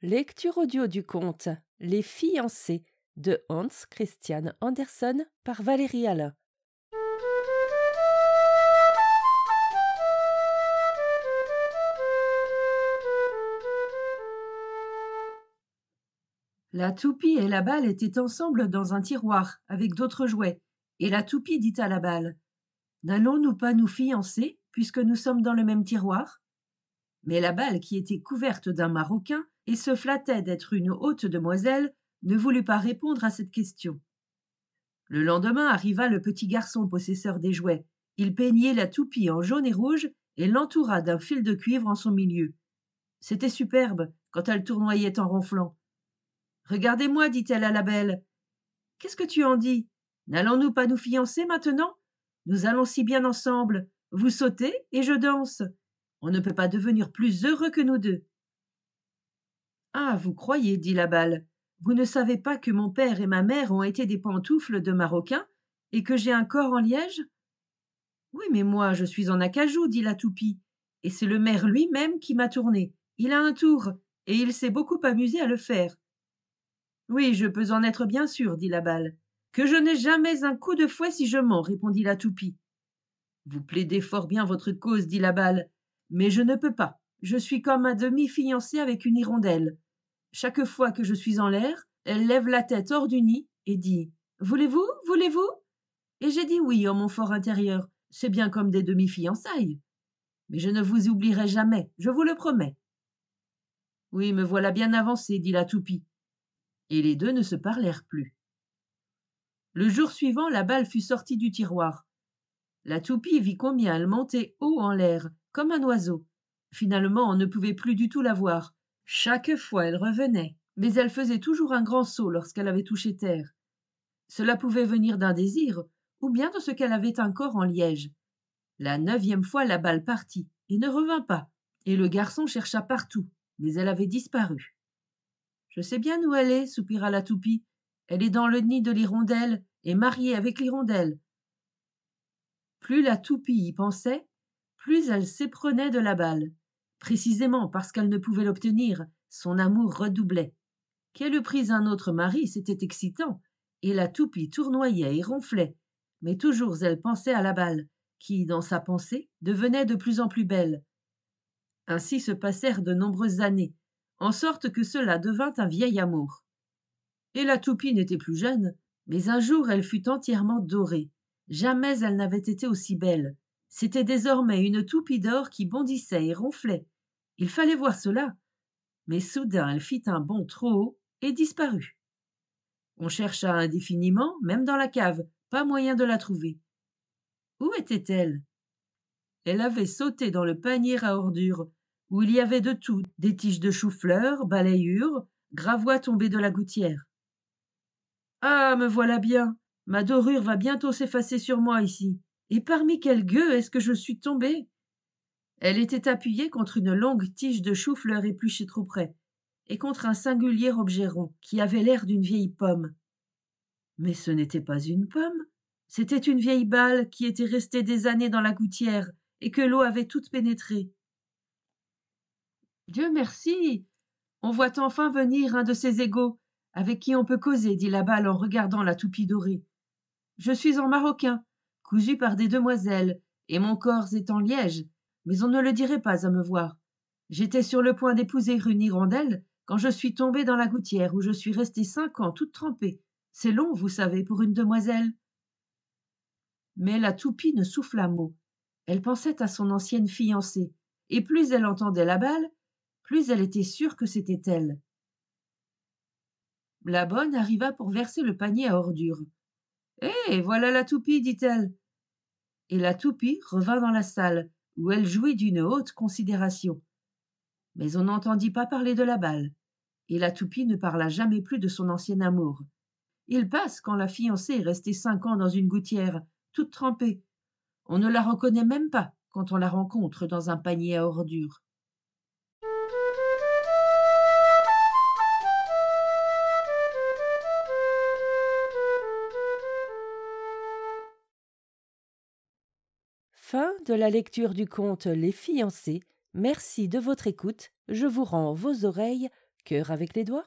Lecture audio du conte Les fiancés de Hans Christian Andersen par Valérie Alain. La toupie et la balle étaient ensemble dans un tiroir avec d'autres jouets, et la toupie dit à la balle: N'allons-nous pas nous fiancer puisque nous sommes dans le même tiroir? Mais la balle, qui était couverte d'un maroquin et se flattait d'être une haute demoiselle, ne voulut pas répondre à cette question. Le lendemain arriva le petit garçon possesseur des jouets. Il peignit la toupie en jaune et rouge et l'entoura d'un fil de cuivre en son milieu. C'était superbe quand elle tournoyait en ronflant. Regardez-moi, dit-elle à la belle. Qu'est-ce que tu en dis? N'allons-nous pas nous fiancer maintenant? Nous allons si bien ensemble. Vous sautez et je danse. On ne peut pas devenir plus heureux que nous deux. Ah, vous croyez, dit la balle. Vous ne savez pas que mon père et ma mère ont été des pantoufles de Marocains et que j'ai un corps en liège? Oui, mais moi, je suis en acajou, dit la toupie. Et c'est le maire lui-même qui m'a tourné. Il a un tour, et il s'est beaucoup amusé à le faire. Oui, je peux en être bien sûr, dit la balle. Que je n'ai jamais un coup de fouet si je mens, répondit la toupie. Vous plaidez fort bien votre cause, dit la balle, mais je ne peux pas. Je suis comme un demi-fiancé avec une hirondelle. Chaque fois que je suis en l'air, elle lève la tête hors du nid et dit: Voulez-vous? Voulez-vous? Et j'ai dit oui en mon fort intérieur. C'est bien comme des demi-fiançailles. Mais je ne vous oublierai jamais, je vous le promets. Oui, me voilà bien avancé, dit la toupie. Et les deux ne se parlèrent plus. Le jour suivant, la balle fut sortie du tiroir. La toupie vit combien elle montait haut en l'air, comme un oiseau. Finalement, on ne pouvait plus du tout la voir. Chaque fois, elle revenait, mais elle faisait toujours un grand saut lorsqu'elle avait touché terre. Cela pouvait venir d'un désir, ou bien de ce qu'elle avait un corps en liège. La 9e fois, la balle partit et ne revint pas, et le garçon chercha partout, mais elle avait disparu. Je sais bien où elle est, soupira la toupie. Elle est dans le nid de l'hirondelle et mariée avec l'hirondelle. Plus la toupie y pensait, plus elle s'éprenait de la balle. Précisément parce qu'elle ne pouvait l'obtenir, son amour redoublait. Qu'elle eût pris un autre mari, c'était excitant, et la toupie tournoyait et ronflait. Mais toujours elle pensait à la balle, qui, dans sa pensée, devenait de plus en plus belle. Ainsi se passèrent de nombreuses années, en sorte que cela devint un vieil amour. Et la toupie n'était plus jeune, mais un jour elle fut entièrement dorée. Jamais elle n'avait été aussi belle. C'était désormais une toupie d'or qui bondissait et ronflait. Il fallait voir cela. Mais soudain elle fit un bond trop haut et disparut. On chercha indéfiniment, même dans la cave, pas moyen de la trouver. Où était-elle? Elle avait sauté dans le panier à ordures, où il y avait de tout, des tiges de chou-fleur, balayures, gravois tombés de la gouttière. Ah, me voilà bien. Ma dorure va bientôt s'effacer sur moi ici. Et parmi quelle gueux est-ce que je suis tombée? Elle était appuyée contre une longue tige de chou-fleur épluchée trop près, et contre un singulier objet rond, qui avait l'air d'une vieille pomme. Mais ce n'était pas une pomme, c'était une vieille balle qui était restée des années dans la gouttière, et que l'eau avait toute pénétrée. Dieu merci! On voit enfin venir un de ses égaux, avec qui on peut causer, dit la balle en regardant la toupie dorée. Je suis en maroquin, cousu par des demoiselles, et mon corps est en liège, mais on ne le dirait pas à me voir. J'étais sur le point d'épouser une hirondelle quand je suis tombée dans la gouttière où je suis restée 5 ans toute trempée. C'est long, vous savez, pour une demoiselle. Mais la toupie ne souffla mot. Elle pensait à son ancienne fiancée, et plus elle entendait la balle, plus elle était sûre que c'était elle. La bonne arriva pour verser le panier à ordures. Hé, voilà la toupie, dit-elle. Et la toupie revint dans la salle, où elle jouit d'une haute considération. Mais on n'entendit pas parler de la balle, et la toupie ne parla jamais plus de son ancien amour. Il passe quand la fiancée est restée 5 ans dans une gouttière, toute trempée. On ne la reconnaît même pas quand on la rencontre dans un panier à ordures. Fin de la lecture du conte Les fiancés. Merci de votre écoute. Je vous rends vos oreilles Cœur avec les doigts.